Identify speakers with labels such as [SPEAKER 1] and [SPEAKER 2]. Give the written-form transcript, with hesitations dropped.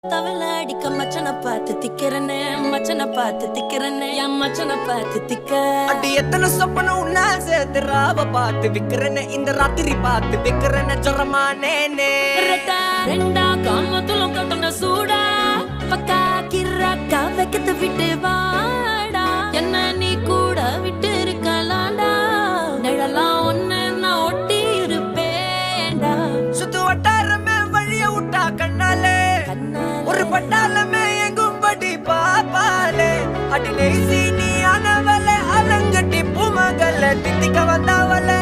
[SPEAKER 1] தவள அடிக்க மச்சனை பார்த்து திக்கிறனே மச்சனை பார்த்து திக்கிறனே என் மச்சனை பார்த்து திக்க
[SPEAKER 2] அடி எத்தனை சொப்பனம் உன்னா சேர்த்து ராவ பார்த்து விக்கிறனே இந்த ராத்திரி பார்த்து விக்கிறனே ஜொரமானேனே
[SPEAKER 1] ரெண்டா காமத்துலம் கட்டண சூடா பக்கா கிராக்கா வைக்கத்து விட்டு வாடா என்ன நீ கூட விட்டு இருக்கலாடா நிழலாம் ஒன்னு நான் ஒட்டி இருப்பேன்டா
[SPEAKER 2] சுத்து வட்டாரமே வழிய விட்டா கண்ணாலே ஒரு பட்டாளமே எங்கும்படி பாப்பாலே அடி நெய்சி நீ ஆனவளே அலங்கட்டி பூமகள தித்திக்க வந்தாவளே